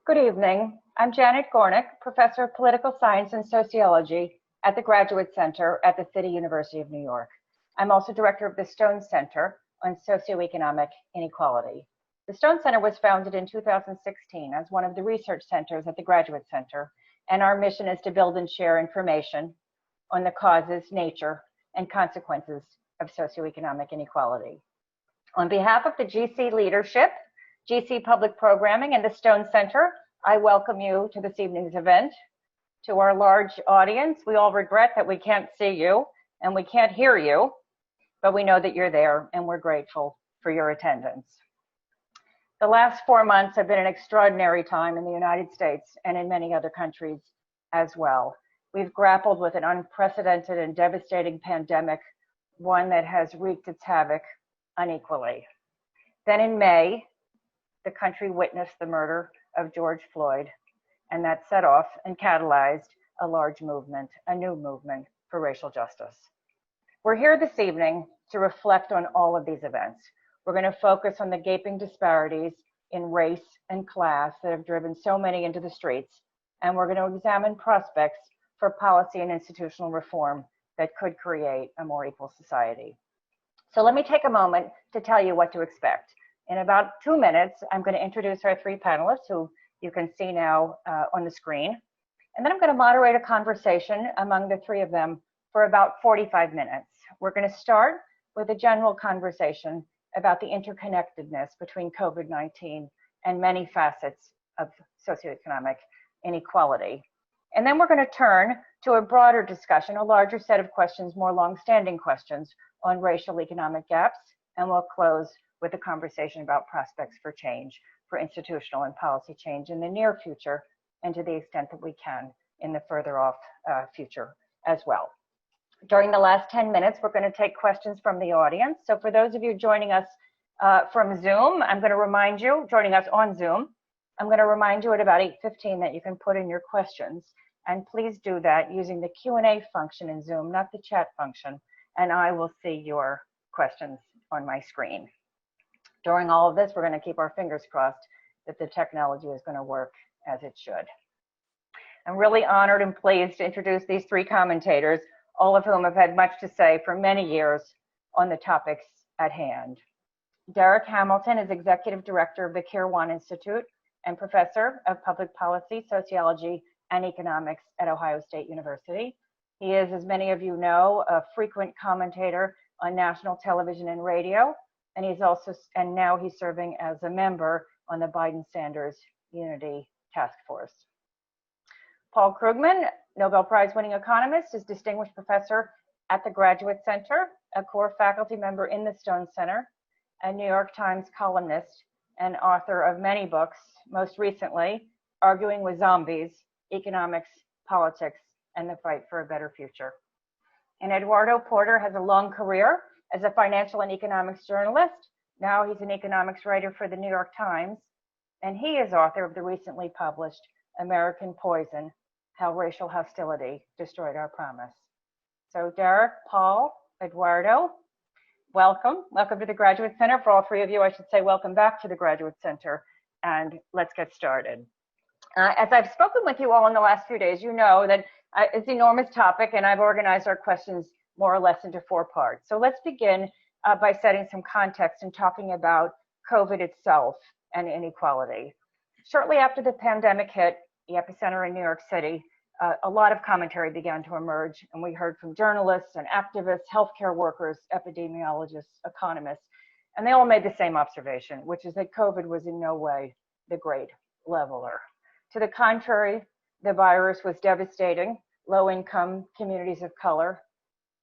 Good evening. I'm Janet Gornick, Professor of Political Science and Sociology at the Graduate Center at the City University of New York. I'm also Director of the Stone Center on Socio-Economic Inequality. The Stone Center was founded in 2016 as one of the research centers at the Graduate Center, and our mission is to build and share information on the causes, nature, and consequences of socioeconomic inequality. On behalf of the GC leadership, GC Public Programming, and the Stone Center, I welcome you to this evening's event. To our large audience, we all regret that we can't see you and we can't hear you, but we know that you're there and we're grateful for your attendance. The last 4 months have been an extraordinary time in the United States and in many other countries as well. We've grappled with an unprecedented and devastating pandemic, one that has wreaked its havoc unequally. Then in May, the country witnessed the murder of George Floyd, and that set off and catalyzed a large movement, a new movement for racial justice. We're here this evening to reflect on all of these events. We're going to focus on the gaping disparities in race and class that have driven so many into the streets, and we're going to examine prospects for policy and institutional reform that could create a more equal society. So let me take a moment to tell you what to expect. In about 2 minutes, I'm going to introduce our three panelists who you can see now on the screen. And then I'm going to moderate a conversation among the three of them for about 45 minutes. We're going to start with a general conversation about the interconnectedness between COVID-19 and many facets of socioeconomic inequality. And then we're going to turn to a broader discussion, a larger set of questions, more long-standing questions on racial economic gaps, and we'll close with a conversation about prospects for change, for institutional and policy change in the near future, and to the extent that we can in the further off future as well. During the last 10 minutes, we're going to take questions from the audience. So for those of you joining us from Zoom, I'm going to remind you, joining us on Zoom, I'm going to remind you at about 8:15 that you can put in your questions. And please do that using the Q&A function in Zoom, not the chat function, and I will see your questions on my screen. During all of this, we're going to keep our fingers crossed that the technology is going to work as it should. I'm really honored and pleased to introduce these three commentators, all of whom have had much to say for many years on the topics at hand. Darrick Hamilton is Executive Director of the Kirwan Institute and Professor of Public Policy, Sociology, and Economics at Ohio State University. He is, as many of you know, a frequent commentator on national television and radio, and now he's serving as a member on the Biden-Sanders Unity Task Force. Paul Krugman, Nobel Prize winning economist, is Distinguished Professor at the Graduate Center, a core faculty member in the Stone Center, a New York Times columnist, and author of many books, most recently, Arguing with Zombies, Economics, Politics, and the Fight for a Better Future. And Eduardo Porter has a long career as a financial and economics journalist. Now he's an economics writer for the New York Times, and he is author of the recently published American Poison, How Racial Hostility Destroyed Our Promise. So Darrick, Paul, Eduardo, welcome. Welcome to the Graduate Center. For all three of you, I should say welcome back to the Graduate Center, and let's get started. As I've spoken with you all in the last few days, you know that it's an enormous topic, and I've organized our questions more or less into 4 parts. So let's begin by setting some context and talking about COVID itself and inequality. Shortly after the pandemic hit the epicenter in New York City, a lot of commentary began to emerge, and we heard from journalists and activists, healthcare workers, epidemiologists, economists, and they all made the same observation, which is that COVID was in no way the great leveler. To the contrary, the virus was devastating low-income communities of color.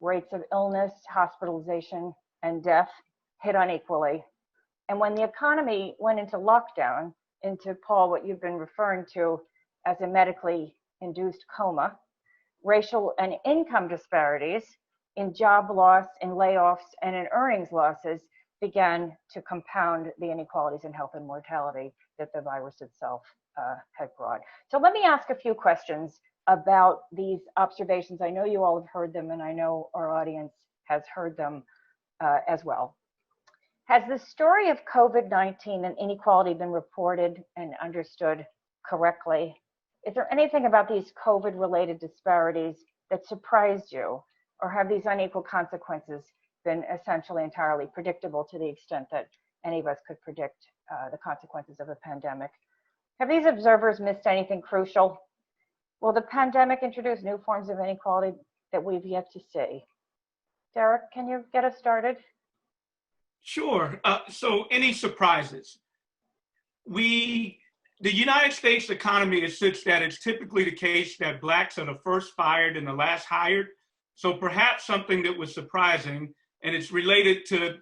Rates of illness, hospitalization, and death hit unequally. And when the economy went into lockdown, into, Paul, what you've been referring to as a medically induced coma, racial and income disparities in job loss, in layoffs, and in earnings losses began to compound the inequalities in health and mortality that the virus itself had brought. So let me ask a few questions about these observations. I know you all have heard them, and I know our audience has heard them as well. Has the story of COVID-19 and inequality been reported and understood correctly. Is there anything about these COVID-related disparities that surprised you, or have these unequal consequences been essentially entirely predictable to the extent that any of us could predict the consequences of a pandemic? Have these observers missed anything crucial? Will the pandemic introduce new forms of inequality that we've yet to see? Darrick, can you get us started? Sure. So any surprises? The United States economy is such that it's typically the case that Blacks are the first fired and the last hired. So perhaps something that was surprising, and it's related to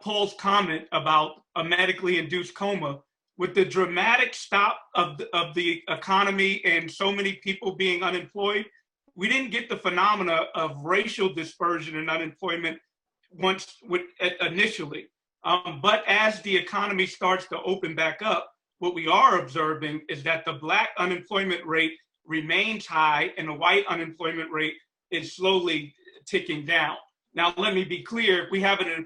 Paul's comment about a medically induced coma, with the dramatic stop of the economy and so many people being unemployed, we didn't get the phenomena of racial dispersion and unemployment initially. But as the economy starts to open back up, what we are observing is that the Black unemployment rate remains high and the white unemployment rate is slowly ticking down. Now, let me be clear, we have an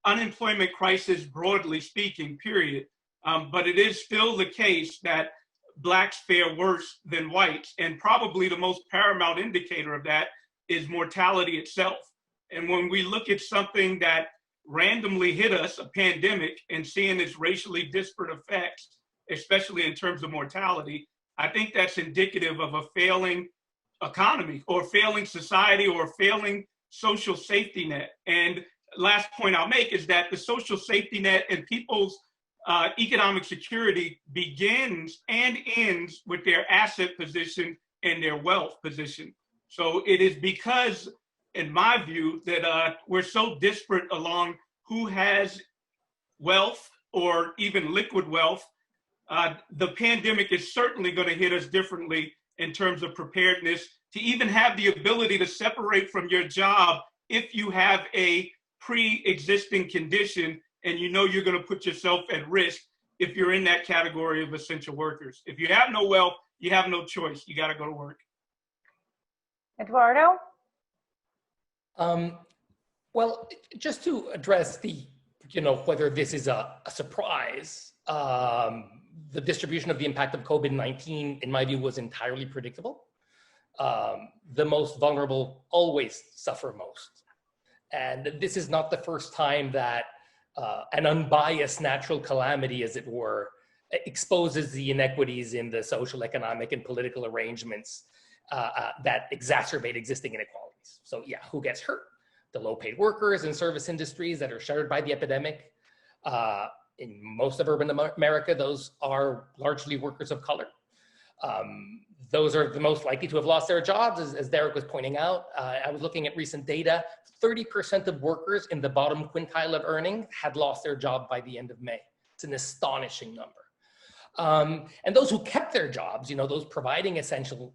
unemployment crisis, broadly speaking, period. But it is still the case that Blacks fare worse than whites. And probably the most paramount indicator of that is mortality itself. And when we look at something that randomly hit us, a pandemic, and seeing its racially disparate effects, especially in terms of mortality, I think that's indicative of a failing economy or failing society or failing social safety net. And last point I'll make is that the social safety net and people's economic security begins and ends with their asset position and their wealth position. So it is because, in my view, that we're so disparate along who has wealth or even liquid wealth. The pandemic is certainly going to hit us differently in terms of preparedness to even have the ability to separate from your job if you have a pre-existing condition and you know you're going to put yourself at risk if you're in that category of essential workers. If you have no wealth, you have no choice. You got to go to work. Eduardo? Well, just to address the, whether this is a surprise, the distribution of the impact of COVID-19, in my view, was entirely predictable. The most vulnerable always suffer most. And this is not the first time that an unbiased natural calamity, as it were, exposes the inequities in the social, economic, and political arrangements that exacerbate existing inequalities. So yeah, who gets hurt? The low-paid workers in service industries that are shuttered by the epidemic. In most of urban America, those are largely workers of color. Those are the most likely to have lost their jobs, as Darrick was pointing out. I was looking at recent data. 30% of workers in the bottom quintile of earning had lost their job by the end of May. It's an astonishing number. And those who kept their jobs, those providing essential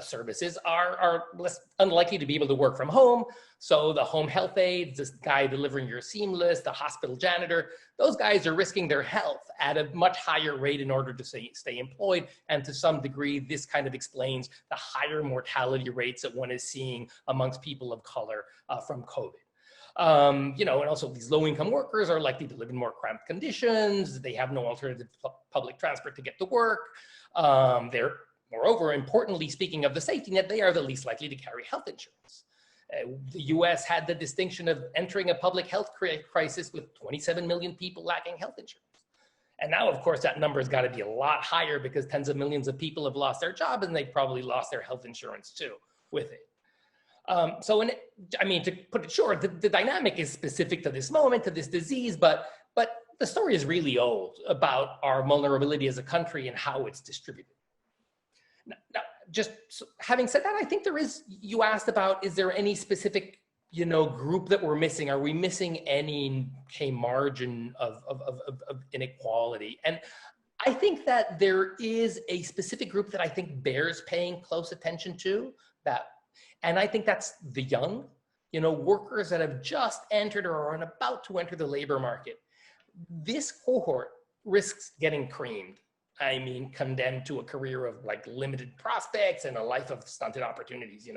services are less unlikely to be able to work from home. So the home health aides, this guy delivering your Seamless, the hospital janitor, those guys are risking their health at a much higher rate in order to stay employed. And to some degree, this kind of explains the higher mortality rates that one is seeing amongst people of color from COVID. And also these low-income workers are likely to live in more cramped conditions. They have no alternative public transport to get to work. They're, moreover, importantly, speaking of the safety net, they are the least likely to carry health insurance. The US had the distinction of entering a public health crisis with 27 million people lacking health insurance. And now, of course, that number has got to be a lot higher because tens of millions of people have lost their job and they probably lost their health insurance too with it. To put it short, the dynamic is specific to this moment, to this disease, but the story is really old about our vulnerability as a country and how it's distributed. Now, just having said that, I think you asked about, is there any specific, group that we're missing? Are we missing any margin of inequality? And I think that there is a specific group that I think bears paying close attention to, and I think that's the young, workers that have just entered or are about to enter the labor market. This cohort risks getting creamed. I mean, condemned to a career of limited prospects and a life of stunted opportunities,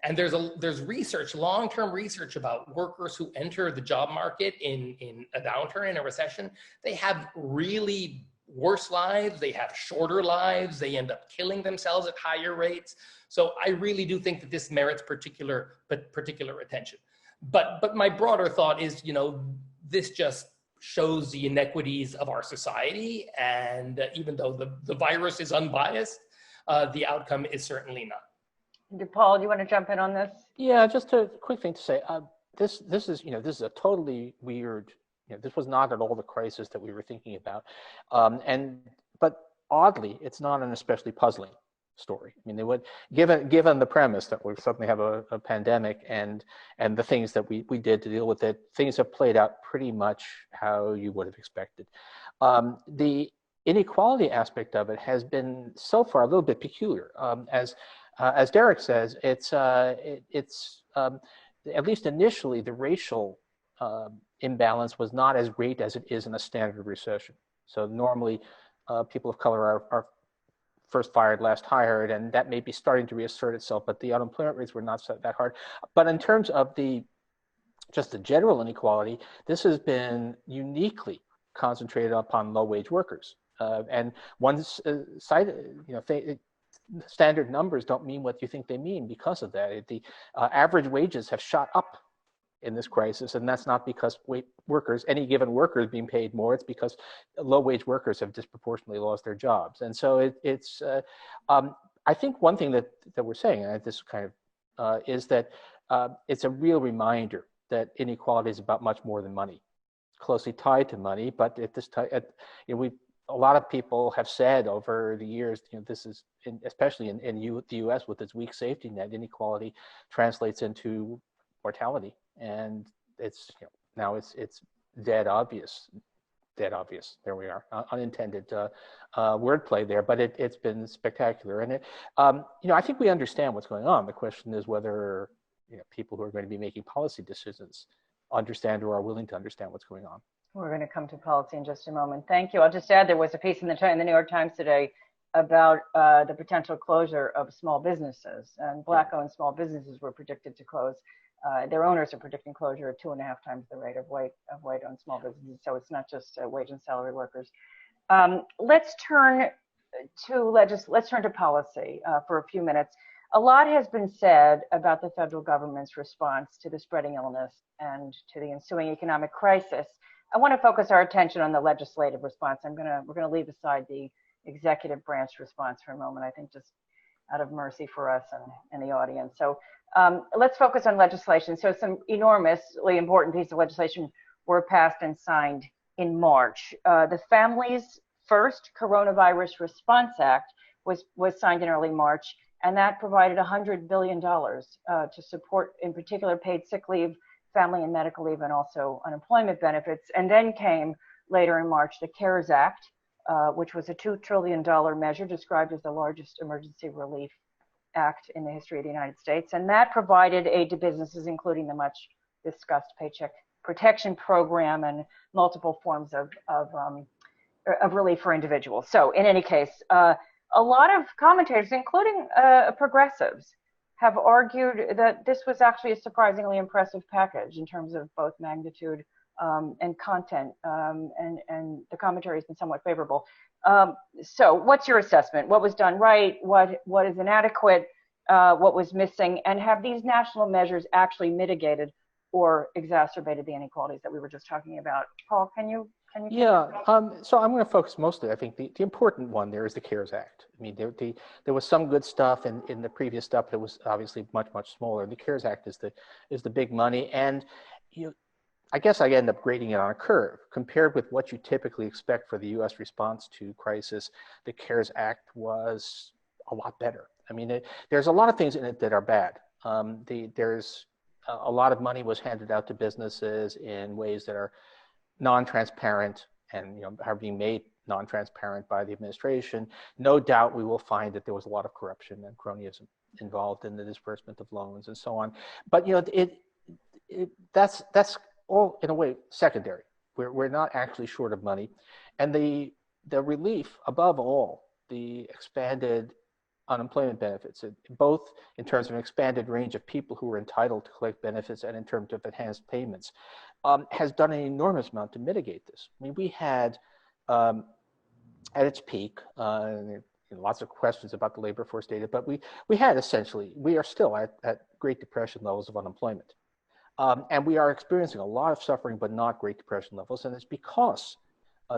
And there's research, long-term research about workers who enter the job market in a downturn, in a recession. They have really worse lives, they have shorter lives, they end up killing themselves at higher rates. So I really do think that this merits particular attention. But my broader thought is, this just shows the inequities of our society. And even though the virus is unbiased, the outcome is certainly not. Paul, do you want to jump in on this? Yeah, just a quick thing to say. This is a totally weird. This was not at all the crisis that we were thinking about, but oddly, it's not an especially puzzling story. I mean, they would, given the premise that we suddenly have a pandemic and the things that we did to deal with it, things have played out pretty much how you would have expected. The inequality aspect of it has been so far a little bit peculiar. As Darrick says, it's at least initially the racial imbalance was not as great as it is in a standard recession. So normally people of color are first fired, last hired, and that may be starting to reassert itself, but the unemployment rates were not that hard. But in terms of just the general inequality, this has been uniquely concentrated upon low-wage workers. And one side, standard numbers don't mean what you think they mean because of that. The average wages have shot up in this crisis, and that's not because any given worker is being paid more. It's because low-wage workers have disproportionately lost their jobs. And so I think one thing that we're saying, and this kind of is that it's a real reminder that inequality is about much more than money, closely tied to money. But at this time, a lot of people have said over the years, this is, especially in the U.S. with its weak safety net, inequality translates into mortality, and it's now it's dead obvious. There we are, unintended wordplay there, but it's been spectacular, and I think we understand what's going on. The question is whether people who are going to be making policy decisions understand or are willing to understand what's going on. We're going to come to policy in just a moment. Thank you. I'll just add there was a piece in the New York Times today about the potential closure of small businesses, and Black-owned small businesses were predicted to close. Their owners are predicting closure at 2.5 times the rate of white-owned small businesses. So it's not just wage and salary workers. Let's turn to policy for a few minutes. A lot has been said about the federal government's response to the spreading illness and to the ensuing economic crisis. I want to focus our attention on the legislative response. We're gonna leave aside the executive branch response for a moment, I think, just out of mercy for us and the audience. So let's focus on legislation. So some enormously important pieces of legislation were passed and signed in March. The Families First Coronavirus Response Act was signed in early March, and that provided $100 billion to support, in particular, paid sick leave, family and medical leave, and also unemployment benefits. And then came later in March the CARES Act, which was a $2 trillion measure described as the largest emergency relief act in the history of the United States. And that provided aid to businesses, including the much discussed Paycheck Protection Program and multiple forms of relief for individuals. So in any case, a lot of commentators, including progressives, have argued that this was actually a surprisingly impressive package in terms of both magnitude and content, and the commentary has been somewhat favorable. So what's your assessment? What was done right? What is inadequate? What was missing? And have these national measures actually mitigated or exacerbated the inequalities that we were just talking about? Paul, can you? Yeah, so I'm going to focus mostly, I think, the important one there is the CARES Act. I mean, there was some good stuff in the previous stuff, but it was obviously much, much smaller. The CARES Act is the big money. And I guess I end up grading it on a curve. Compared with what you typically expect for the U.S. response to crisis, the CARES Act was a lot better. I mean, there's a lot of things in it that are bad. There's a lot of money was handed out to businesses in ways that are non-transparent and are being made non-transparent by the administration. No doubt we will find that there was a lot of corruption and cronyism involved in the disbursement of loans and so on. But that's all in a way secondary. We're not actually short of money, and the relief, above all, the expanded unemployment benefits, both in terms of an expanded range of people who are entitled to collect benefits and in terms of enhanced payments, has done an enormous amount to mitigate this. I mean, we had at its peak. Lots of questions about the labor force data, but we are still at Great Depression levels of unemployment. And we are experiencing a lot of suffering, but not Great Depression levels. And it's because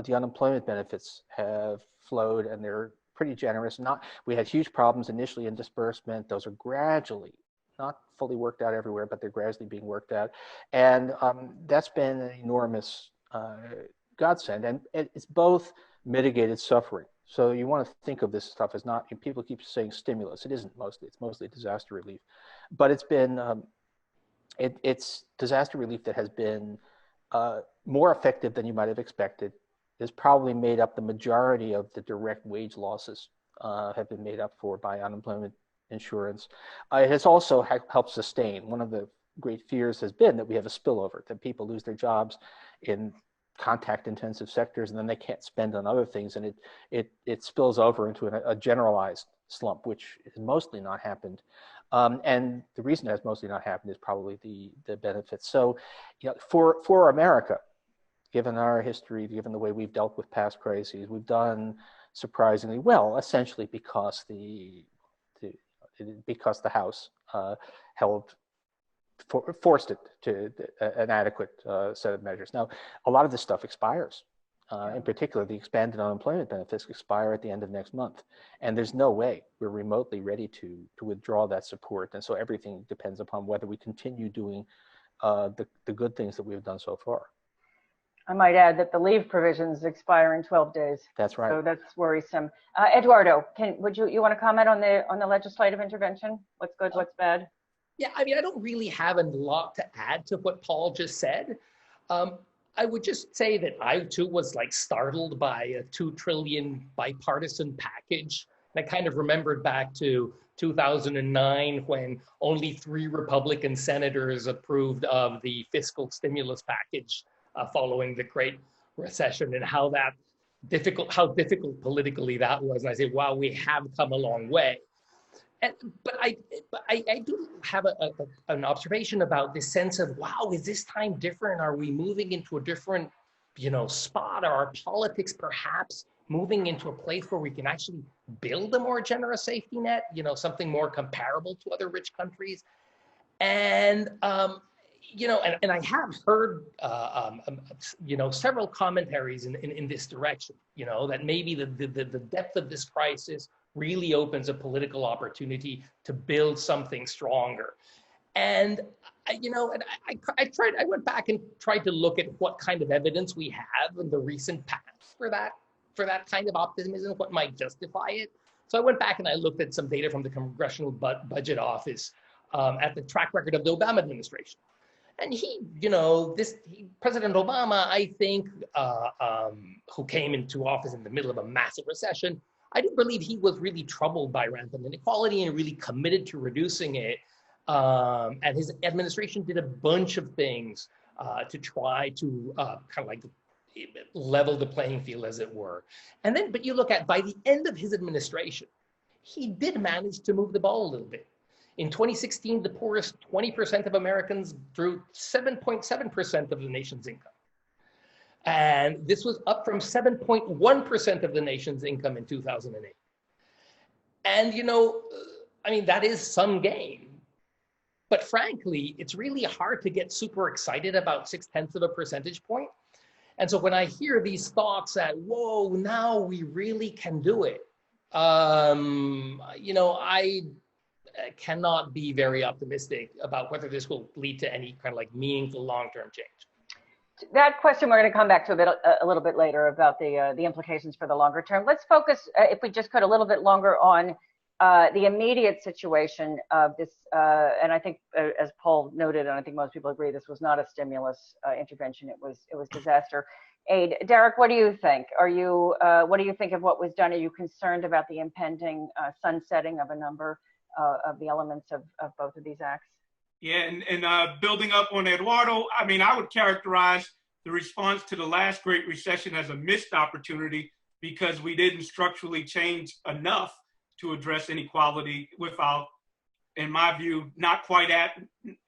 the unemployment benefits have flowed and they're pretty generous. We had huge problems initially in disbursement. Those are gradually, not fully worked out everywhere, but they're gradually being worked out. And that's been an enormous godsend. And it's both mitigated suffering. So you want to think of this stuff as not, people keep saying stimulus. It isn't mostly, it's mostly disaster relief. But it's been, it's disaster relief that has been more effective than you might have expected. It's probably made up the majority of the direct wage losses have been made up for by unemployment insurance. It has also helped sustain. One of the great fears has been that we have a spillover, that people lose their jobs in contact intensive sectors and then they can't spend on other things, and it spills over into a generalized slump, which has mostly not happened. And the reason it has mostly not happened is probably the benefits. So, for America, given our history, given the way we've dealt with past crises, we've done surprisingly well, essentially because the House forced it to an adequate set of measures. Now, a lot of this stuff expires. In particular, the expanded unemployment benefits expire at the end of next month. And there's no way we're remotely ready to withdraw that support. And so everything depends upon whether we continue doing the good things that we've done so far. I might add that the leave provisions expire in 12 days. That's right. So that's worrisome. Eduardo, want to comment on the legislative intervention? What's good, what's bad? Yeah, I mean, I don't really have a lot to add to what Paul just said. I would just say that I too was startled by a $2 trillion bipartisan package. And I kind of remembered back to 2009 when only 3 Republican senators approved of the fiscal stimulus package following the Great Recession, and how difficult politically that was. And I say, wow, we have come a long way. But I do have an observation about this sense of, wow, is this time different? Are we moving into a different, spot? Are our politics perhaps moving into a place where we can actually build a more generous safety net, something more comparable to other rich countries? And, and I have heard, several commentaries in this direction, that maybe the depth of this crisis really opens a political opportunity to build something stronger. And I went back and tried to look at what kind of evidence we have in the recent past for that kind of optimism, what might justify it. So I went back and I looked at some data from the Congressional Budget Office at the track record of the Obama administration. And President Obama, I think, who came into office in the middle of a massive recession, I do believe he was really troubled by rampant inequality and really committed to reducing it. And his administration did a bunch of things to try to level the playing field, as it were. But you look at, by the end of his administration, he did manage to move the ball a little bit. In 2016, the poorest 20% of Americans drew 7.7% of the nation's income. And this was up from 7.1% of the nation's income in 2008. And, that is some gain. But frankly, it's really hard to get super excited about 0.6 of a percentage point. And so when I hear these thoughts that, whoa, now we really can do it, I cannot be very optimistic about whether this will lead to any kind of meaningful long-term change. That question we're going to come back to a little bit later about the implications for the longer term. Let's focus, if we just could, a little bit longer on the immediate situation of this. And I think, as Paul noted, and I think most people agree, this was not a stimulus intervention. It was disaster aid. Darrick, what do you think? What do you think of what was done? Are you concerned about the impending sunsetting of a number of the elements of both of these acts? Yeah, and building up on Eduardo, I would characterize the response to the last Great Recession as a missed opportunity because we didn't structurally change enough to address inequality without, in my view, not quite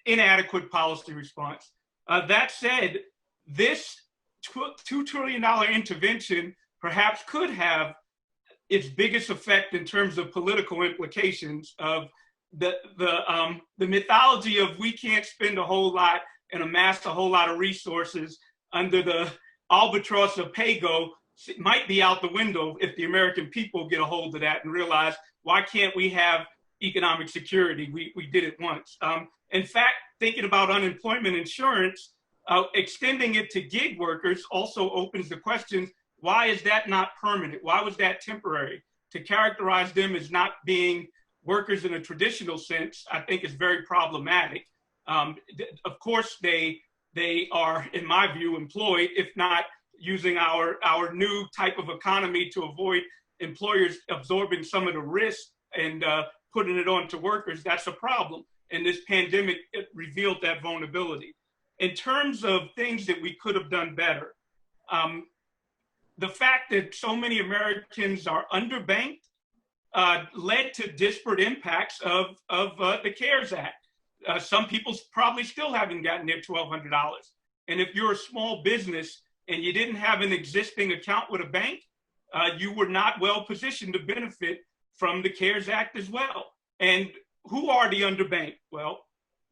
inadequate policy response. That said, this $2 trillion intervention perhaps could have its biggest effect in terms of political implications of the mythology of we can't spend a whole lot and amass a whole lot of resources under the albatross of pay-go might be out the window if the American people get a hold of that and realize, why can't we have economic security? We did it once. In fact, thinking about unemployment insurance, extending it to gig workers also opens the question, why is that not permanent? Why was that temporary? To characterize them as not being workers in a traditional sense, I think is very problematic. Of course, they are, in my view, employed, if not using our new type of economy to avoid employers absorbing some of the risk and putting it on to workers. That's a problem. And this pandemic revealed that vulnerability. In terms of things that we could have done better, the fact that so many Americans are underbanked led to disparate impacts of the CARES Act. Some people probably still haven't gotten their $1,200. And if you're a small business and you didn't have an existing account with a bank, you were not well positioned to benefit from the CARES Act as well. And who are the underbanked? Well,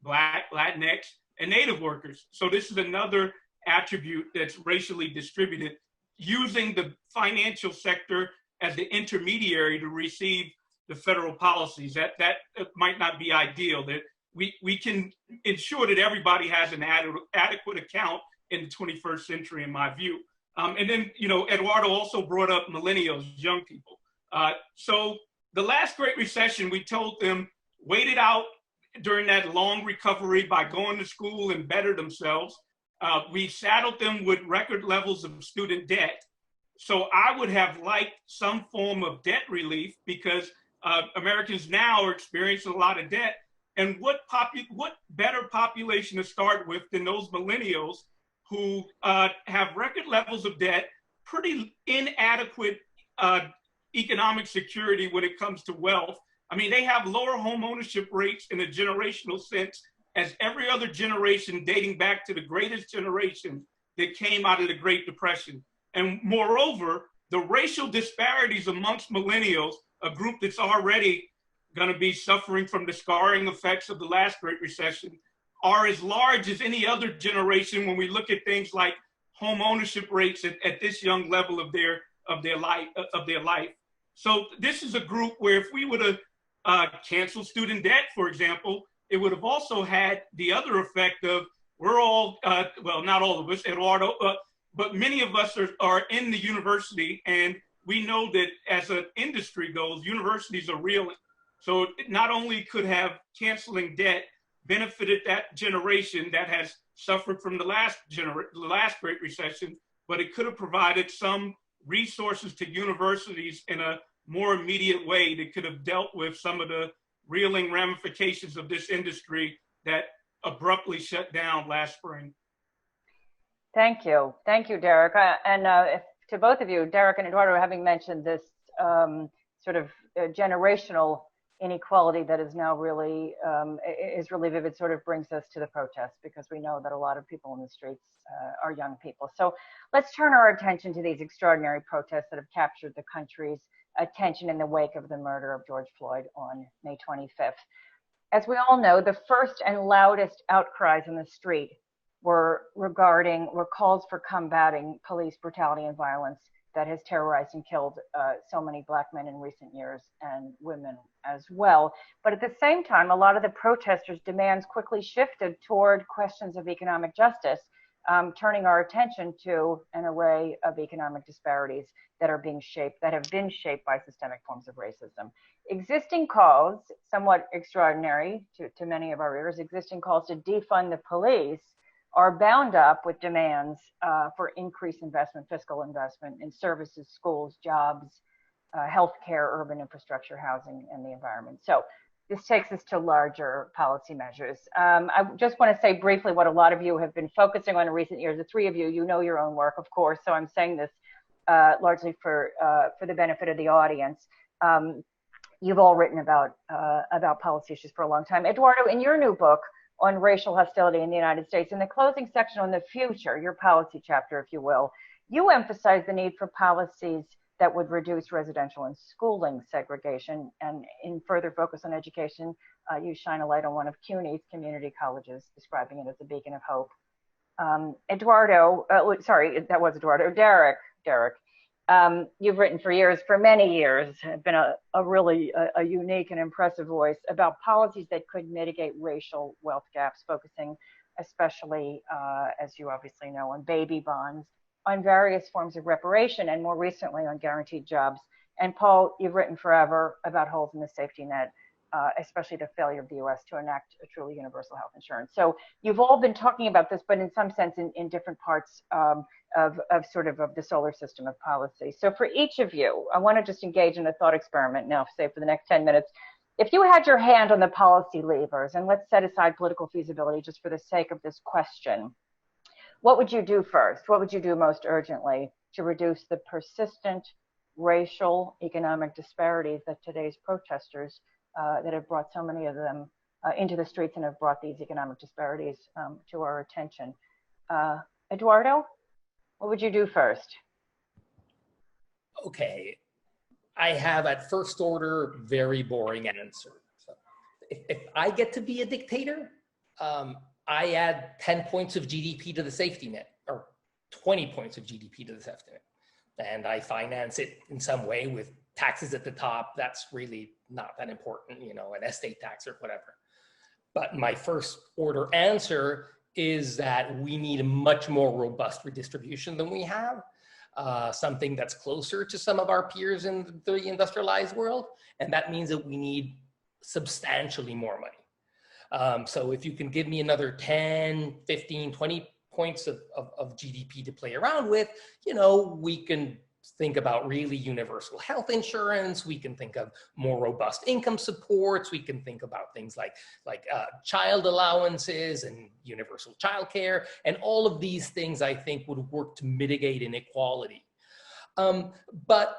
Black, Latinx, and Native workers. So this is another attribute that's racially distributed, using the financial sector as the intermediary to receive the federal policies. That might not be ideal. That we can ensure that everybody has an adequate account in the 21st century, in my view. And then, Eduardo also brought up millennials, young people. So the last Great Recession, we told them, wait it out during that long recovery by going to school and better themselves. We saddled them with record levels of student debt. So I would have liked some form of debt relief, because Americans now are experiencing a lot of debt. And what better population to start with than those millennials who have record levels of debt, pretty inadequate economic security when it comes to wealth. I mean, they have lower home ownership rates in a generational sense as every other generation dating back to the greatest generation that came out of the Great Depression. And moreover, the racial disparities amongst millennials, a group that's already going to be suffering from the scarring effects of the last Great Recession, are as large as any other generation when we look at things like home ownership rates at this young level of their life. So this is a group where if we would have canceled student debt, for example, it would have also had the other effect of, we're all, well, not all of us, Eduardo, but many of us are in the university, and we know that as an industry goes, universities are reeling. So it not only could have canceling debt benefited that generation that has suffered from the last Great Recession, but it could have provided some resources to universities in a more immediate way that could have dealt with some of the reeling ramifications of this industry that abruptly shut down last spring. Thank you, Darrick. And to both of you, Darrick and Eduardo, having mentioned this sort of generational inequality that is now really vivid, sort of brings us to the protests, because we know that a lot of people in the streets are young people. So let's turn our attention to these extraordinary protests that have captured the country's attention in the wake of the murder of George Floyd on May 25th. As we all know, the first and loudest outcries in the street were calls for combating police brutality and violence that has terrorized and killed so many Black men in recent years, and women as well. But at the same time, a lot of the protesters' demands quickly shifted toward questions of economic justice, turning our attention to an array of economic disparities that have been shaped by systemic forms of racism. Existing calls, somewhat extraordinary to many of our ears, existing calls to defund the police are bound up with demands for increased investment, fiscal investment in services, schools, jobs, healthcare, urban infrastructure, housing, and the environment. So this takes us to larger policy measures. I just want to say briefly what a lot of you have been focusing on in recent years. The three of you, you know your own work, of course, so I'm saying this largely for the benefit of the audience. You've all written about policy issues for a long time. Eduardo, in your new book on racial hostility in the United States, in the closing section on the future, your policy chapter, if you will, You emphasize the need for policies that would reduce residential and schooling segregation, and in further focus on education, you shine a light on one of CUNY's community colleges, describing it as a beacon of hope. Darrick, you've written for many years, been a really unique and impressive voice about policies that could mitigate racial wealth gaps, focusing especially, as you obviously know, on baby bonds, on various forms of reparation, and more recently on guaranteed jobs. And Paul, you've written forever about holes in the safety net, especially the failure of the US to enact a truly universal health insurance. So you've all been talking about this, but in some sense in different parts of the solar system of policy. So for each of you, I want to just engage in a thought experiment now, say for the next 10 minutes. If you had your hand on the policy levers, and let's set aside political feasibility just for the sake of this question, what would you do first? What would you do most urgently to reduce the persistent racial economic disparities that today's protesters that have brought so many of them into the streets and have brought these economic disparities to our attention? Eduardo, what would you do first? Okay, I have at first order very boring answer. So if I get to be a dictator, I add 10 points of GDP to the safety net, or 20 points of GDP to the safety net. And I finance it in some way with taxes at the top. That's really not that important, you know, an estate tax or whatever. But my first order answer is that we need a much more robust redistribution than we have, something that's closer to some of our peers in the industrialized world. And that means that we need substantially more money. So if you can give me another 10, 15, 20 points of GDP to play around with, you know, we can think about really universal health insurance. We can think of more robust income supports. We can think about things like child allowances and universal childcare. And all of these things, I think, would work to mitigate inequality. But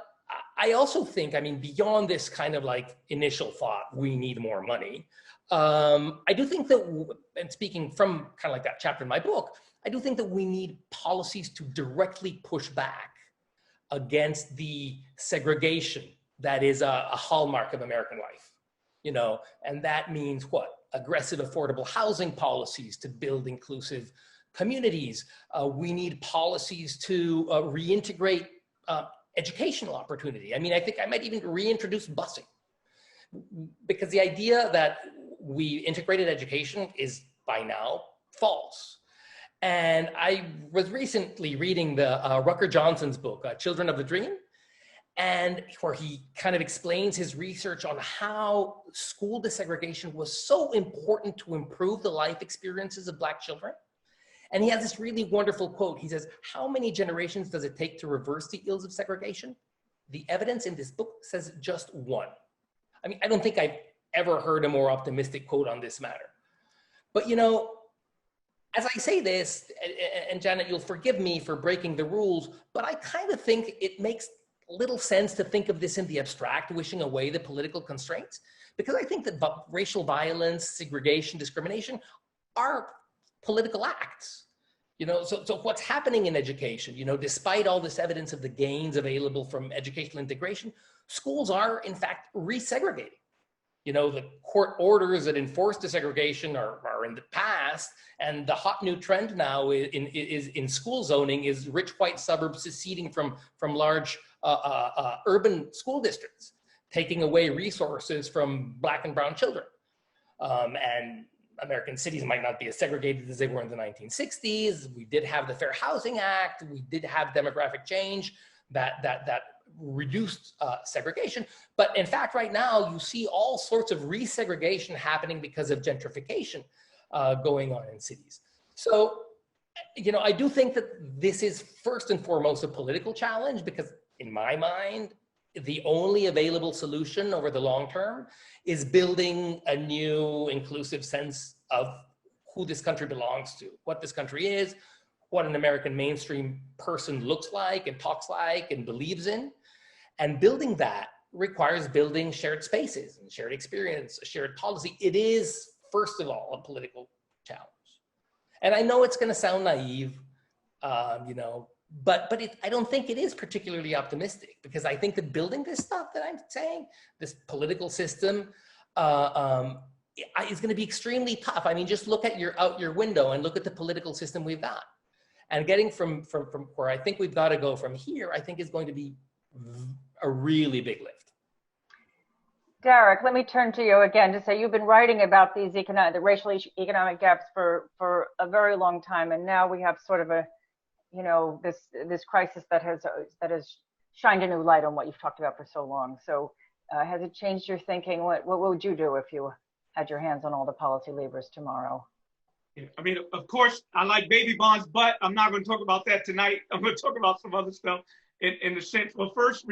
I also think, I mean, beyond this kind of like initial thought, we need more money. I do think that, and speaking from kind of like that chapter in my book, I do think that we need policies to directly push back against the segregation that is a hallmark of American life, you know, and that means what? Aggressive affordable housing policies to build inclusive communities. We need policies to reintegrate educational opportunity. I mean, I think I might even reintroduce busing, because the idea that we integrated education is by now false. And I was recently reading the Rucker Johnson's book, Children of the Dream, and where he kind of explains his research on how school desegregation was so important to improve the life experiences of Black children. And he has this really wonderful quote. He says, how many generations does it take to reverse the ills of segregation? The evidence in this book says just one. I mean, I don't think I've ever heard a more optimistic quote on this matter. But you know, as I say this, and Janet, you'll forgive me for breaking the rules, but I kind of think it makes little sense to think of this in the abstract, wishing away the political constraints, because I think that racial violence, segregation, discrimination are political acts. You know, so what's happening in education, you know, despite all this evidence of the gains available from educational integration, schools are in fact resegregating. You know, the court orders that enforce desegregation are in the past, and the hot new trend now is in school zoning is rich white suburbs seceding from large urban school districts, taking away resources from Black and brown children. And American cities might not be as segregated as they were in the 1960s. We did have the Fair Housing Act. We did have demographic change that reduced segregation. But in fact, right now, you see all sorts of resegregation happening because of gentrification going on in cities. So, you know, I do think that this is first and foremost a political challenge, because in my mind, the only available solution over the long term is building a new inclusive sense of who this country belongs to, what this country is, what an American mainstream person looks like and talks like and believes in. And building that requires building shared spaces and shared experience, shared policy. It is, first of all, a political challenge. And I know it's going to sound naive, you know, I don't think it is particularly optimistic, because I think that building this stuff that I'm saying, this political system, is going to be extremely tough. I mean, just look at out your window and look at the political system we've got, and getting from where I think we've got to go from here, I think is going to be a really big lift. Darrick, let me turn to you again to say you've been writing about these the racial economic gaps for a very long time, and now we have sort of a, this crisis that has shined a new light on what you've talked about for so long. So has it changed your thinking? What would you do if you had your hands on all the policy levers tomorrow? Yeah, I mean, of course, I like baby bonds, but I'm not going to talk about that tonight. I'm going to talk about some other stuff in the sense. Well, first,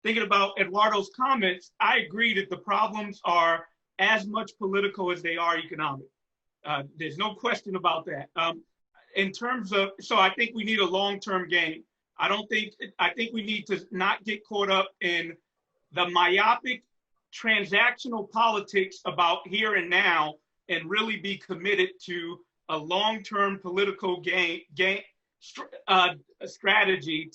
thinking about Eduardo's comments, I agree that the problems are as much political as they are economic. There's no question about that. In terms of, so I think we need a long-term game. I think we need to not get caught up in the myopic transactional politics about here and now, and really be committed to a long-term political strategy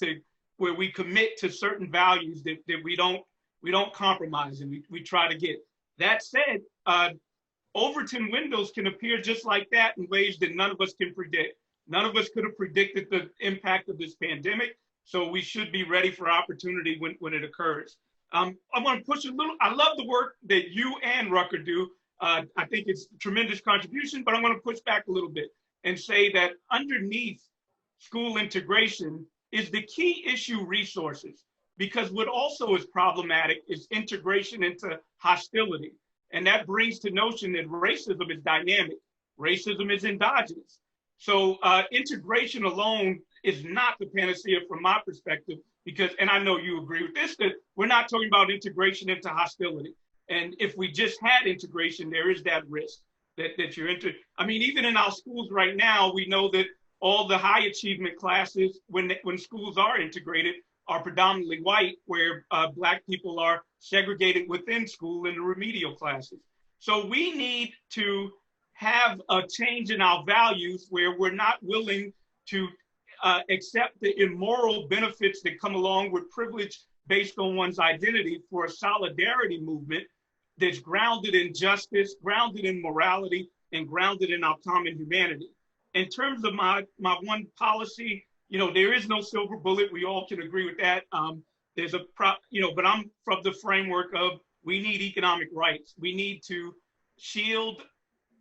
where we commit to certain values that we don't compromise, and we try to get. That said, Overton windows can appear just like that in ways that none of us can predict. None of us could have predicted the impact of this pandemic, so we should be ready for opportunity when it occurs. I want to push a little. I love the work that you and Rucker do. I think it's a tremendous contribution, but I'm going to push back a little bit and say that underneath school integration is the key issue resources, because what also is problematic is integration into hostility. And that brings to notion that racism is dynamic. Racism is endogenous. So integration alone is not the panacea from my perspective, because, and I know you agree with this, that we're not talking about integration into hostility. And if we just had integration, there is that risk that you're I mean, even in our schools right now, we know that all the high achievement classes, when schools are integrated, are predominantly white, where Black people are segregated within school in the remedial classes. So we need to have a change in our values where we're not willing to accept the immoral benefits that come along with privilege based on one's identity, for a solidarity movement that's grounded in justice, grounded in morality, and grounded in our common humanity. In terms of my one policy, there is no silver bullet. We all can agree with that. There's but I'm from the framework of we need economic rights. We need to shield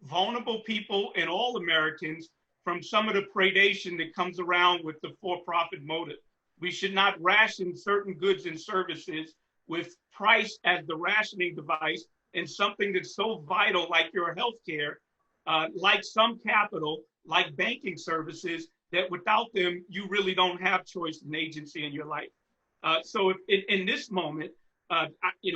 vulnerable people and all Americans from some of the predation that comes around with the for-profit motive. We should not ration certain goods and services with price as the rationing device, and something that's so vital like your healthcare, like some capital, like banking services, that without them, you really don't have choice and agency in your life. So if in this moment, I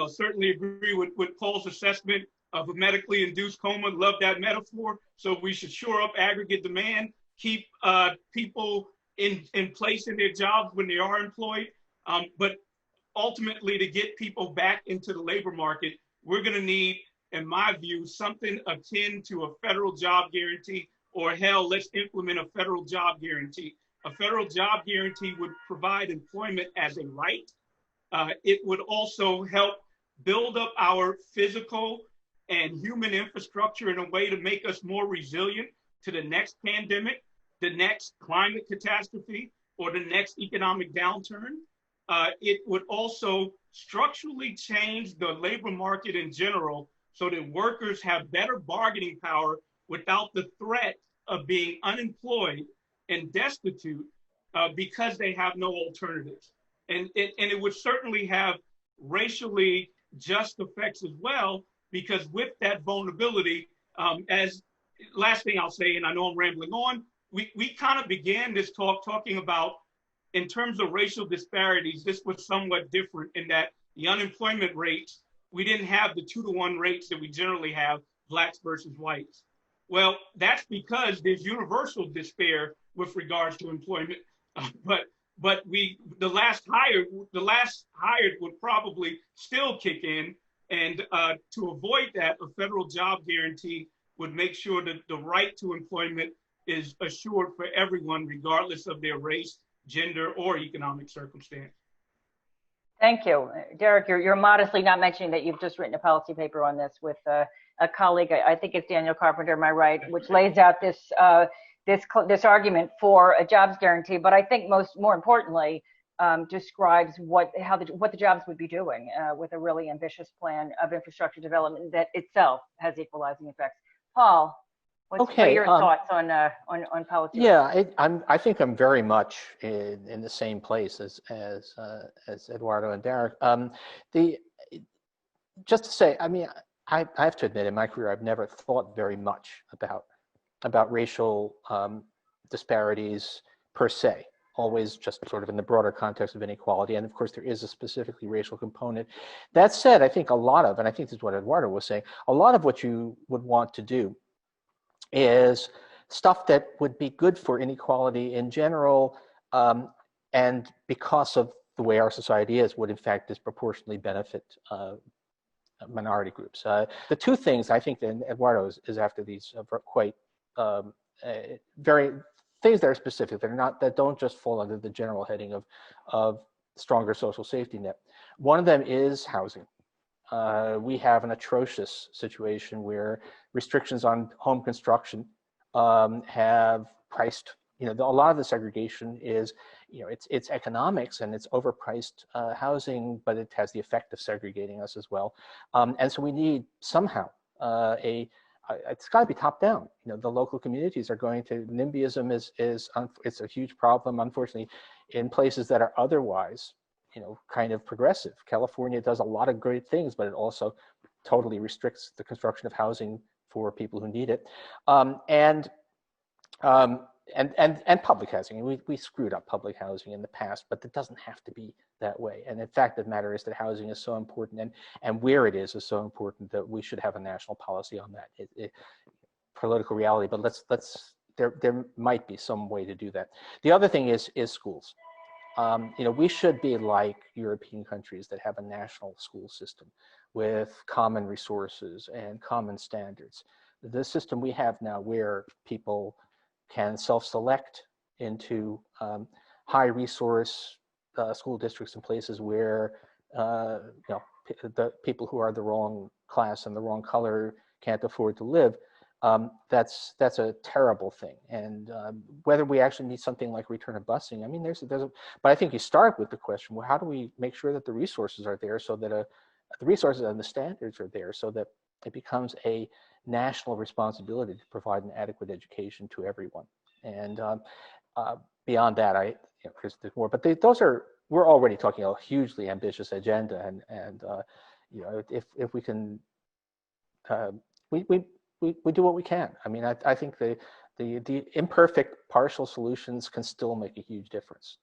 certainly agree with Paul's assessment of a medically induced coma, love that metaphor. So we should shore up aggregate demand, keep people in place in their jobs when they are employed. But ultimately, to get people back into the labor market, we're gonna need, in my view, something akin to a federal job guarantee, or hell, let's implement a federal job guarantee. A federal job guarantee would provide employment as a right. It would also help build up our physical and human infrastructure in a way to make us more resilient to the next pandemic, the next climate catastrophe, or the next economic downturn. It would also structurally change the labor market in general so that workers have better bargaining power without the threat of being unemployed and destitute because they have no alternatives. And it would certainly have racially just effects as well, because with that vulnerability, as last thing I'll say, and I know I'm rambling on, we kind of began this talking about, in terms of racial disparities, this was somewhat different in that the unemployment rates, we didn't have the 2-to-1 rates that we generally have, Blacks versus whites. Well, that's because there's universal despair with regards to employment, but the last hired would probably still kick in, and to avoid that, a federal job guarantee would make sure that the right to employment is assured for everyone, regardless of their race, gender, or economic circumstance. Thank you. Darrick, you're modestly not mentioning that you've just written a policy paper on this with a colleague, I think it's Daniel Carpenter, am I right, which lays out this argument for a jobs guarantee, but I think more importantly, describes what the jobs would be doing with a really ambitious plan of infrastructure development that itself has equalizing effects. Paul, what are your thoughts on policy? Yeah, I think I'm very much in the same place as Eduardo and Darrick. Just to say, I mean, I have to admit, in my career, I've never thought very much about racial disparities per se. Always just sort of in the broader context of inequality, and of course there is a specifically racial component. That said, I think a lot of, and I think this is what Eduardo was saying, a lot of what you would want to do is stuff that would be good for inequality in general, and because of the way our society is, would in fact disproportionately benefit minority groups. The two things I think that Eduardo is after these quite very things that are specific, that don't just fall under the general heading of stronger social safety net. One of them is housing. We have an atrocious situation where restrictions on home construction have priced, a lot of the segregation is, it's economics and it's overpriced housing, but it has the effect of segregating us as well. And so we need somehow it's got to be top down. The local communities are going to, NIMBYism it's a huge problem, unfortunately, in places that are otherwise, kind of progressive. California does a lot of great things, but it also totally restricts the construction of housing for people who need it. And public housing. We screwed up public housing in the past, but it doesn't have to be that way. And in fact, the matter is that housing is so important, and where it is so important that we should have a national policy on that. Political reality, but there might be some way to do that. The other thing is schools. We should be like European countries that have a national school system with common resources and common standards. The system we have now, where people can self-select into high resource school districts in places where the people who are the wrong class and the wrong color can't afford to live, that's a terrible thing. And whether we actually need something like return of busing, I mean, but I think you start with the question, well, how do we make sure that the resources are there so that the resources and the standards are there so that it becomes a national responsibility to provide an adequate education to everyone. And beyond that, there's more, but we're already talking a hugely ambitious agenda, and if we can, we do what we can. I mean, I think the imperfect partial solutions can still make a huge difference.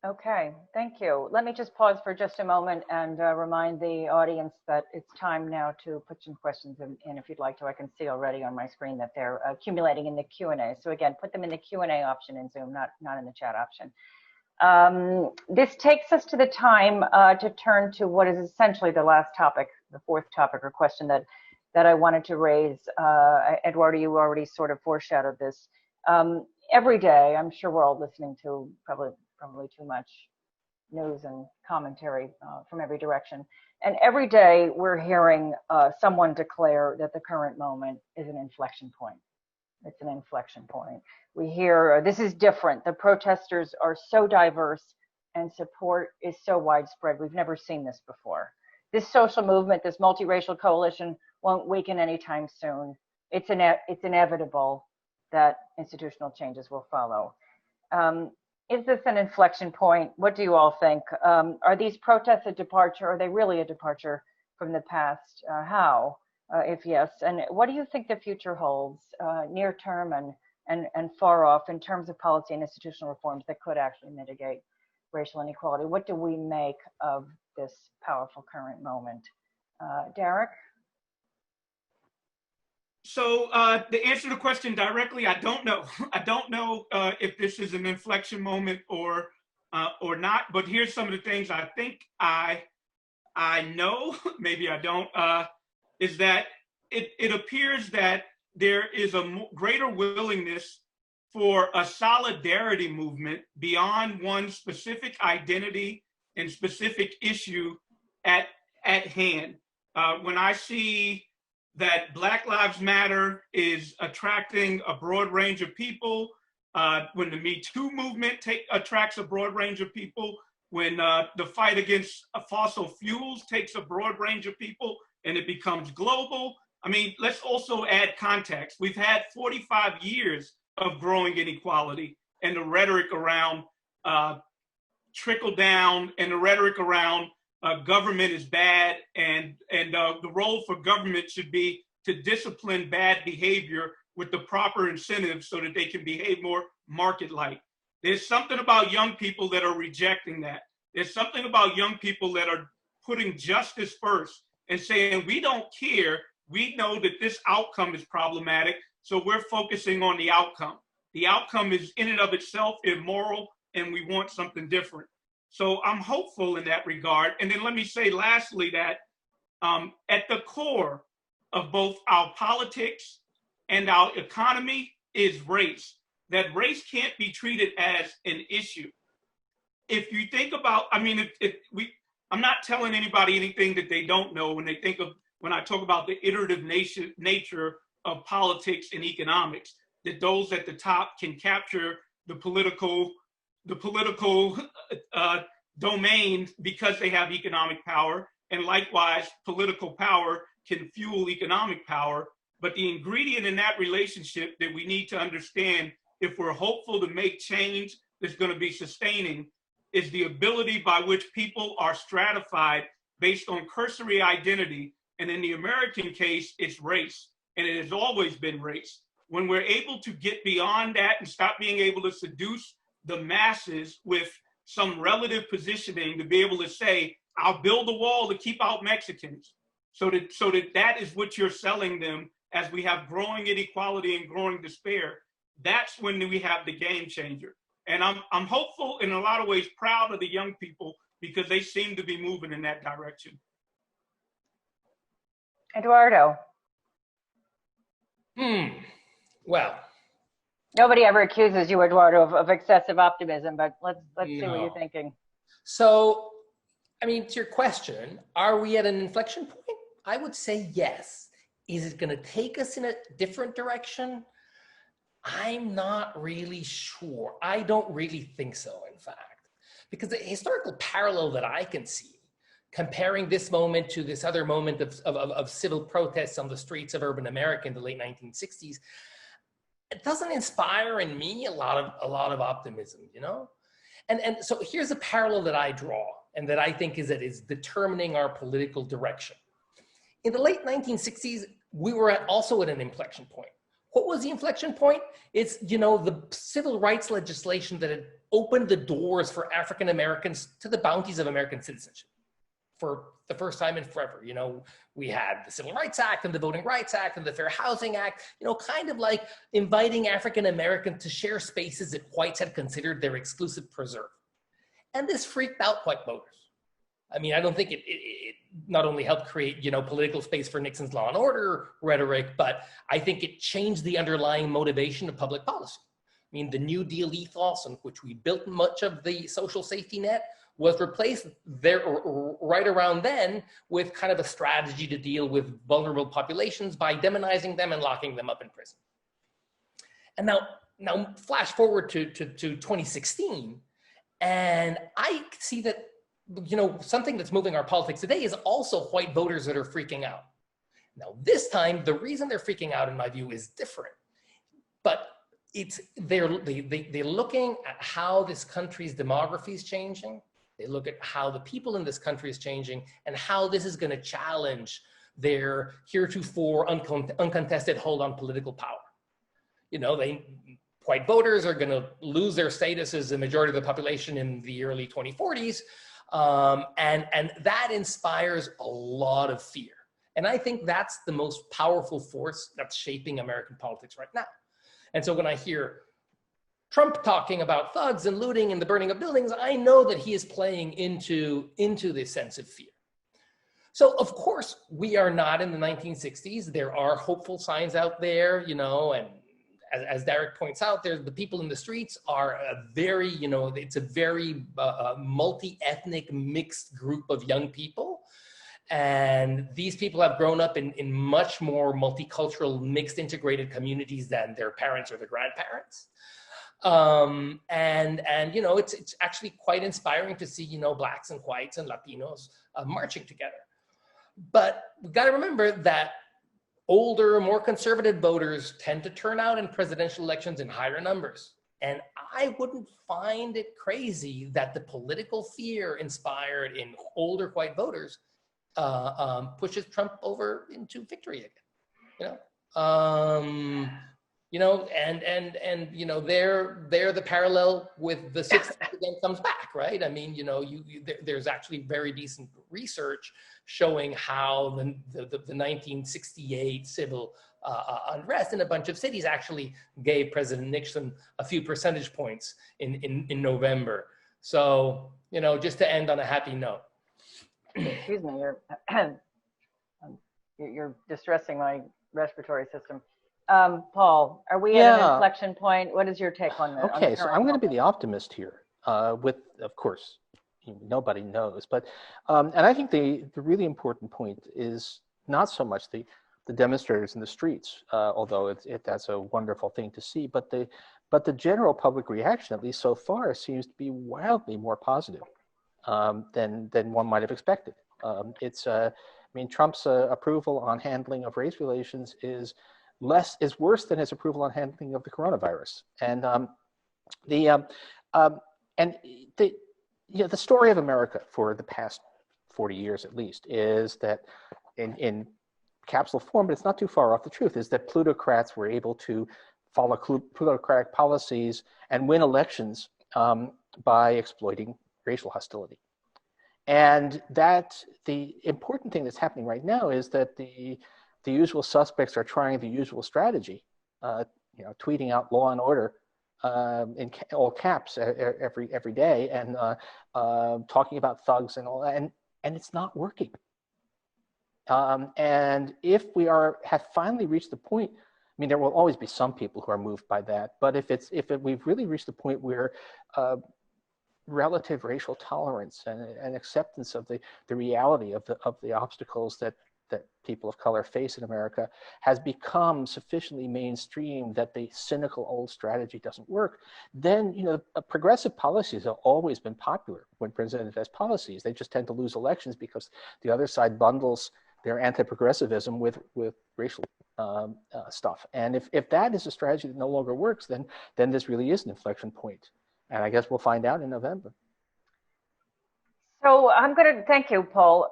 Okay, thank you. Let me just pause for just a moment and remind the audience that it's time now to put some questions in if you'd like to. I can see already on my screen that they're accumulating in the Q&A. So again, put them in the Q&A option in Zoom, not in the chat option. This takes us to the time to turn to what is essentially the last topic, the fourth topic or question that I wanted to raise. Eduardo, you already sort of foreshadowed this. Every day, I'm sure we're all listening to probably too much news and commentary from every direction. And every day we're hearing someone declare that the current moment is an inflection point. It's an inflection point. We hear this is different. The protesters are so diverse and support is so widespread. We've never seen this before. This social movement, this multiracial coalition won't weaken anytime soon. It's inevitable that institutional changes will follow. Is this an inflection point? What do you all think? Are these protests a departure? Are they really a departure from the past? How, if yes? And what do you think the future holds, near term and far off, in terms of policy and institutional reforms that could actually mitigate racial inequality? What do we make of this powerful current moment? Darrick? So to answer the question directly, I don't know. I don't know if this is an inflection moment or not. But here's some of the things I think I know, maybe I don't, is that it appears that there is a greater willingness for a solidarity movement beyond one specific identity and specific issue at hand. When I see that Black Lives Matter is attracting a broad range of people, when the Me Too movement attracts a broad range of people, when the fight against fossil fuels takes a broad range of people and it becomes global. I mean, let's also add context. We've had 45 years of growing inequality, and the rhetoric around trickle down, and the rhetoric around government is bad, and the role for government should be to discipline bad behavior with the proper incentives so that they can behave more market-like. There's something about young people that are rejecting that. There's something about young people that are putting justice first and saying, we don't care. We know that this outcome is problematic, so we're focusing on the outcome. The outcome is in and of itself immoral, and we want something different. So I'm hopeful in that regard. And then let me say lastly that at the core of both our politics and our economy is race. That race can't be treated as an issue. If you think about, I mean, I'm not telling anybody anything that they don't know when they think of, when I talk about the iterative nature of politics and economics, that those at the top can capture the political domain because they have economic power, and likewise, political power can fuel economic power. But the ingredient in that relationship that we need to understand if we're hopeful to make change that's going to be sustaining is the ability by which people are stratified based on cursory identity. And in the American case, it's race, and it has always been race. When we're able to get beyond that and stop being able to seduce the masses with some relative positioning to be able to say, I'll build a wall to keep out Mexicans, so that is what you're selling them as we have growing inequality and growing despair. That's when we have the game changer. And I'm hopeful, in a lot of ways, proud of the young people because they seem to be moving in that direction. Eduardo. Well, nobody ever accuses you, Eduardo, of excessive optimism, but let's see what you're thinking. So, I mean, to your question, are we at an inflection point? I would say yes. Is it going to take us in a different direction? I'm not really sure. I don't really think so, in fact, because the historical parallel that I can see, comparing this moment to this other moment of civil protests on the streets of urban America in the late 1960s, it doesn't inspire in me a lot of optimism, you know? And so here's a parallel that I draw and that I think is determining our political direction. In the late 1960s, we were also at an inflection point. What was the inflection point? It's, you know, the civil rights legislation that had opened the doors for African Americans to the bounties of American citizenship for the first time in forever. You know, we had the Civil Rights Act and the Voting Rights Act and the Fair Housing Act, you know, kind of like inviting African Americans to share spaces that whites had considered their exclusive preserve. And this freaked out white voters. I mean, I don't think it not only helped create, you know, political space for Nixon's law and order rhetoric, but I think it changed the underlying motivation of public policy. I mean, the New Deal ethos on which we built much of the social safety net was replaced there right around then with kind of a strategy to deal with vulnerable populations by demonizing them and locking them up in prison. And now flash forward to 2016, and I see that, you know, something that's moving our politics today is also white voters that are freaking out. Now, this time, the reason they're freaking out, in my view, is different. But they're looking at how this country's demography is changing. They look at how the people in this country is changing and how this is going to challenge their heretofore uncontested hold on political power. You know, white voters are going to lose their status as the majority of the population in the early 2040s. And that inspires a lot of fear. And I think that's the most powerful force that's shaping American politics right now. And so when I hear Trump talking about thugs and looting and the burning of buildings, I know that he is playing into this sense of fear. So of course, we are not in the 1960s. There are hopeful signs out there, you know, as Darrick points out, the people in the streets are a very, it's a very multi-ethnic mixed group of young people. And these people have grown up in much more multicultural, mixed, integrated communities than their parents or their grandparents. It's actually quite inspiring to see, Blacks and whites and Latinos marching together. But we got to remember that older, more conservative voters tend to turn out in presidential elections in higher numbers. And I wouldn't find it crazy that the political fear inspired in older white voters pushes Trump over into victory again. There the parallel with the 60s again comes back, right? I mean, there's actually very decent research showing how the 1968 civil unrest in a bunch of cities actually gave President Nixon a few percentage points in November. So, just to end on a happy note. Excuse me, you're distressing my respiratory system. Paul, are we at an inflection point? What is your take on that? Okay, so I'm going to be the optimist here. With, of course, nobody knows, but and I think the really important point is not so much the demonstrators in the streets, although that's a wonderful thing to see, but the general public reaction, at least so far, seems to be wildly more positive than one might have expected. Trump's approval on handling of race relations is worse than his approval on handling of the coronavirus. And the story of America for the past 40 years at least is that in capsule form, but it's not too far off the truth, is that plutocrats were able to follow plutocratic policies and win elections by exploiting racial hostility. And that the important thing that's happening right now is that the usual suspects are trying the usual strategy, tweeting out law and order in all caps every day, and talking about thugs and all that, and it's not working. And if we have finally reached the point, there will always be some people who are moved by that, but if we've really reached the point where relative racial tolerance and acceptance of the reality of the obstacles that people of color face in America has become sufficiently mainstream that the cynical old strategy doesn't work, then progressive policies have always been popular when presented as policies. They just tend to lose elections because the other side bundles their anti-progressivism with racial stuff. And if that is a strategy that no longer works, then this really is an inflection point. And I guess we'll find out in November. So I'm going to thank you, Paul.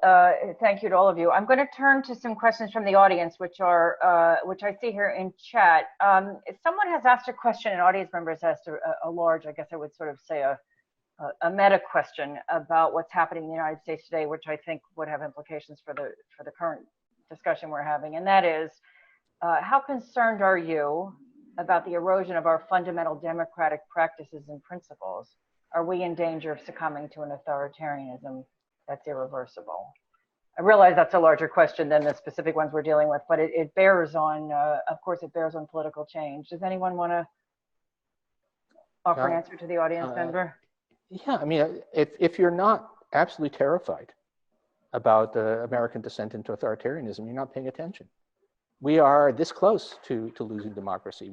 Thank you to all of you. I'm going to turn to some questions from the audience, which I see here in chat. Someone has asked a question, and audience members asked a large, I guess I would sort of say a meta question about what's happening in the United States today, which I think would have implications for the current discussion we're having, and that is, how concerned are you about the erosion of our fundamental democratic practices and principles? Are we in danger of succumbing to an authoritarianism that's irreversible? I realize that's a larger question than the specific ones we're dealing with, but it bears on, of course, it bears on political change. Does anyone want to offer an answer to the audience member? Yeah, if you're not absolutely terrified about American descent into authoritarianism, you're not paying attention. We are this close to losing democracy.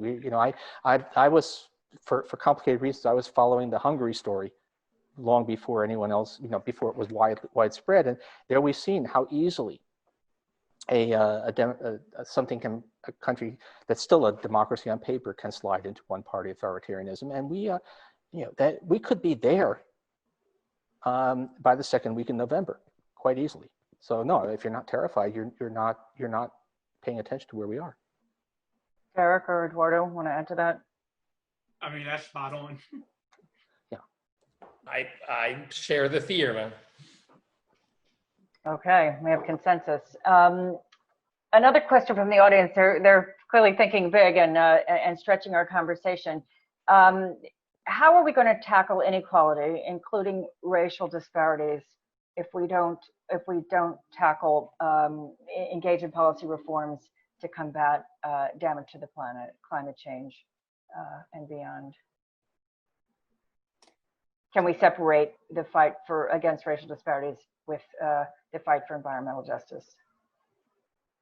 I was, for complicated reasons, I was following the Hungary story long before anyone else, before it was widespread. And there we've seen how easily a country that's still a democracy on paper can slide into one-party authoritarianism. And that we could be there by the second week in November, quite easily. So no, if you're not terrified, you're not paying attention to where we are. Darrick or Eduardo, want to add to that? That's spot on. Yeah. I share the fear, man. Okay, we have consensus. Another question from the audience. They're clearly thinking big and stretching our conversation. How are we going to tackle inequality, including racial disparities, if we don't tackle engage in policy reforms to combat damage to the planet, climate change? and beyond? Can we separate the fight against racial disparities with the fight for environmental justice?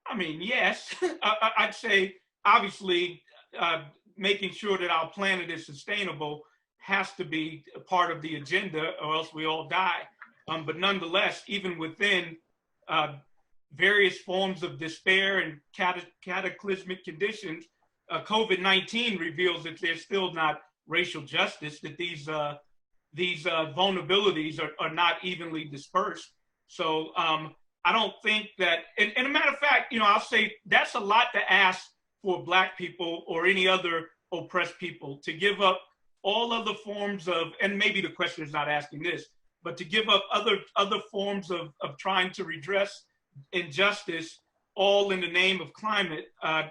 I mean, yes. I'd say, obviously, making sure that our planet is sustainable has to be a part of the agenda, or else we all die. But nonetheless, even within various forms of despair and cataclysmic conditions, COVID-19 reveals that there's still not racial justice, that these vulnerabilities are not evenly dispersed. So I don't think that, and a matter of fact, I'll say that's a lot to ask for Black people or any other oppressed people, to give up all other forms of, and maybe the question is not asking this, but to give up other forms of trying to redress injustice, all in the name of climate. I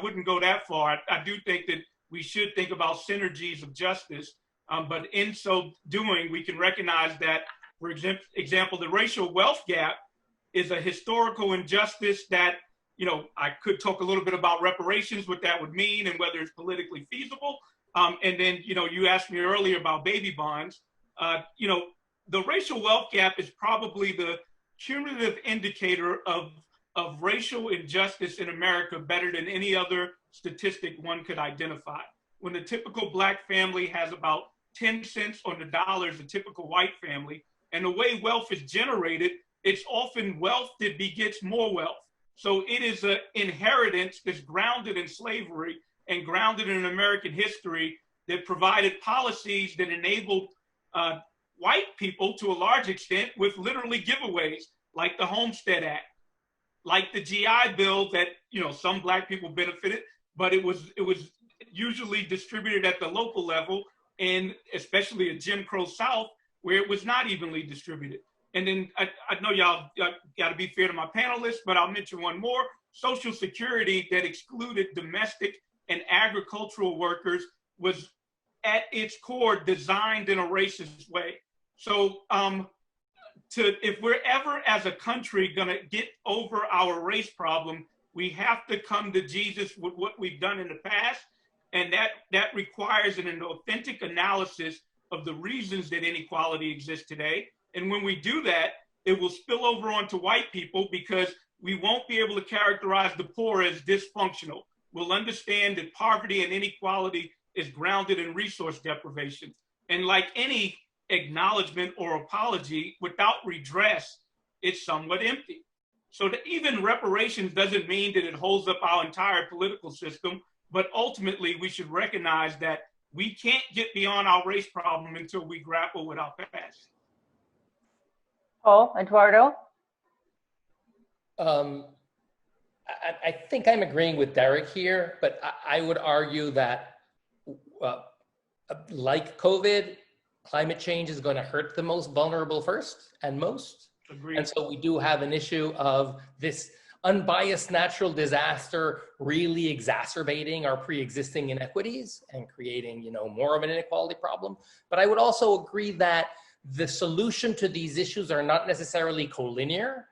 wouldn't go that far. I do think that we should think about synergies of justice, but in so doing, we can recognize that, for example, the racial wealth gap is a historical injustice that, I could talk a little bit about reparations, what that would mean and whether it's politically feasible. And then, you asked me earlier about baby bonds. The racial wealth gap is probably the cumulative indicator of racial injustice in America better than any other statistic one could identify. When the typical Black family has about 10 cents on the dollar as a typical white family, and the way wealth is generated, it's often wealth that begets more wealth. So it is an inheritance that's grounded in slavery and grounded in American history that provided policies that enabled white people to a large extent with literally giveaways, like the Homestead Act, like the GI Bill that, some Black people benefited, but it was usually distributed at the local level, and especially a Jim Crow South where it was not evenly distributed. And then I know y'all got to be fair to my panelists, but I'll mention one more: Social Security that excluded domestic and agricultural workers was at its core designed in a racist way. So if we're ever as a country gonna get over our race problem, we have to come to Jesus with what we've done in the past. And that requires an authentic analysis of the reasons that inequality exists today. And when we do that, it will spill over onto white people, because we won't be able to characterize the poor as dysfunctional. We'll understand that poverty and inequality is grounded in resource deprivation. And like any acknowledgement or apology, without redress, it's somewhat empty. So that even reparations doesn't mean that it holds up our entire political system, but ultimately we should recognize that we can't get beyond our race problem until we grapple with our past. Paul, Eduardo? I think I'm agreeing with Darrick here, but I would argue that like COVID, climate change is going to hurt the most vulnerable first and most. Agreed. And so we do have an issue of this unbiased natural disaster really exacerbating our pre-existing inequities and creating, more of an inequality problem. But I would also agree that the solution to these issues are not necessarily collinear.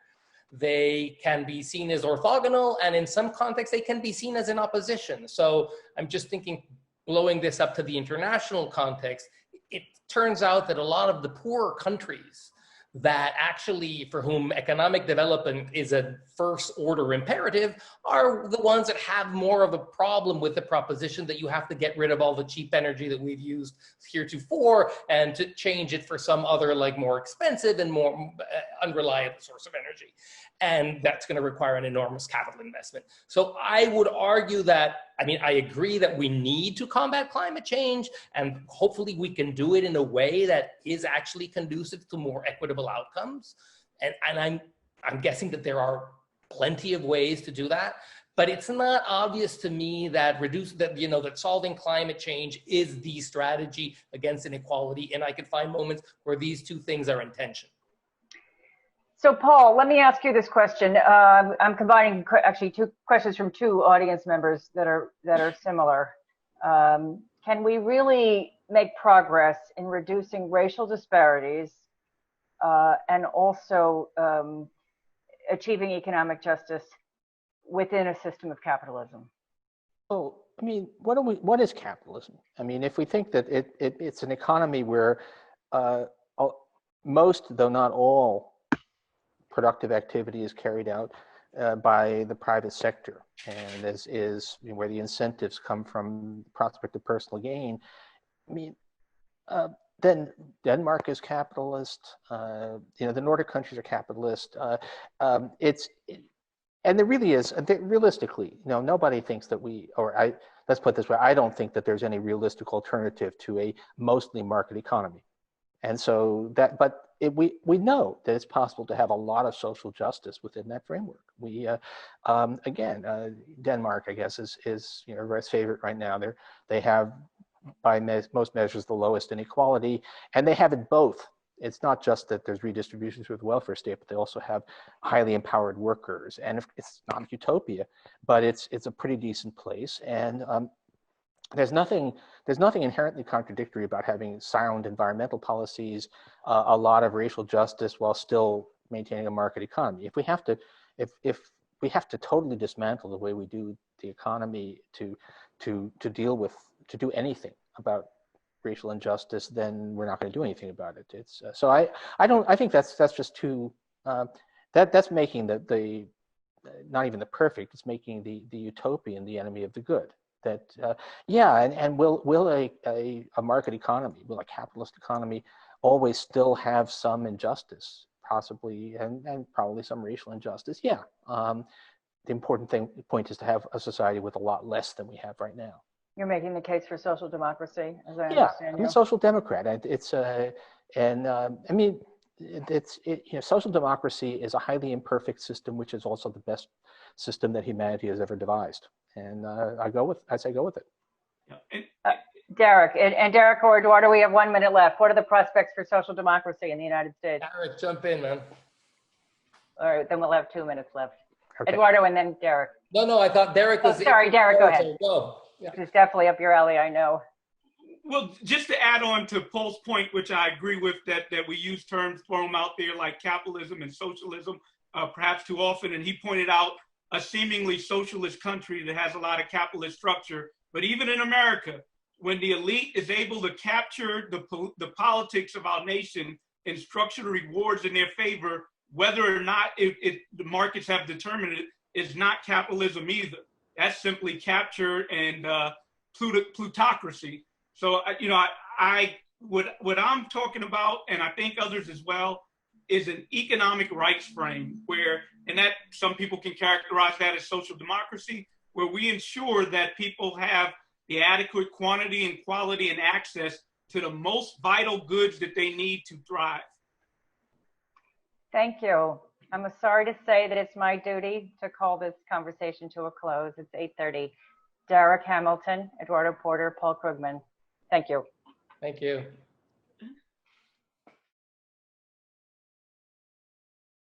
They can be seen as orthogonal, and in some contexts, they can be seen as in opposition. So I'm just thinking, blowing this up to the international context, it turns out that a lot of the poorer countries that actually, for whom economic development is a first order imperative, are the ones that have more of a problem with the proposition that you have to get rid of all the cheap energy that we've used heretofore and to change it for some other, like, more expensive and more unreliable source of energy. And that's going to require an enormous capital investment. So I would argue that, I agree that we need to combat climate change, and hopefully we can do it in a way that is actually conducive to more equitable outcomes. And I'm guessing that there are plenty of ways to do that, but it's not obvious to me that that solving climate change is the strategy against inequality. And I can find moments where these two things are in tension. So Paul, let me ask you this question. I'm combining actually two questions from two audience members that are similar. Can we really make progress in reducing racial disparities and also achieving economic justice within a system of capitalism? So I mean, what is capitalism? I mean, if we think that it's an economy where most, though not all, productive activity is carried out by the private sector, and where the incentives come from the prospect of personal gain. I mean, then Denmark is capitalist. The Nordic countries are capitalist. And there really is, realistically, nobody thinks that let's put it this way, I don't think that there's any realistic alternative to a mostly market economy. And so we know that it's possible to have a lot of social justice within that framework. Denmark, I guess, is everybody's favorite right now. They have, by most measures, the lowest inequality, and they have it both. It's not just that there's redistribution through the welfare state, but they also have highly empowered workers. And it's not utopia, but it's a pretty decent place. And there's nothing inherently contradictory about having sound environmental policies, a lot of racial justice, while still maintaining a market economy. If we have to totally dismantle the way we do the economy to do anything about racial injustice, then we're not going to do anything about it. It's so I think that's just too that's making the not even the perfect, it's making the utopian the enemy of the good. That and will a market economy, will a capitalist economy always still have some injustice, possibly, and probably some racial injustice? The important point is to have a society with a lot less than we have right now. You're making the case for social democracy, as I understand you. I'm a social democrat. Social democracy is a highly imperfect system, which is also the best system that humanity has ever devised. And I say go with it. Darrick, and Darrick or Eduardo, we have 1 minute left. What are the prospects for social democracy in the United States? Darrick, jump in, man. All right, then we'll have 2 minutes left. Okay. Eduardo and then Darrick. No, I thought Darrick was. Sorry, Darrick, go ahead. Go. Yeah. This is definitely up your alley, I know. Well, just to add on to Paul's point, which I agree with, that we use terms thrown out there like capitalism and socialism perhaps too often. And he pointed out a seemingly socialist country that has a lot of capitalist structure. But even in America, when the elite is able to capture the politics of our nation and structure the rewards in their favor, whether or not the markets have determined it, is not capitalism either. That's simply capture and plutocracy. So, what I'm talking about, and I think others as well, is an economic rights frame and that some people can characterize that as social democracy, where we ensure that people have the adequate quantity and quality and access to the most vital goods that they need to thrive. Thank you. I'm sorry to say that it's my duty to call this conversation to a close. It's 8:30. Darrick Hamilton, Eduardo Porter, Paul Krugman. Thank you. Thank you.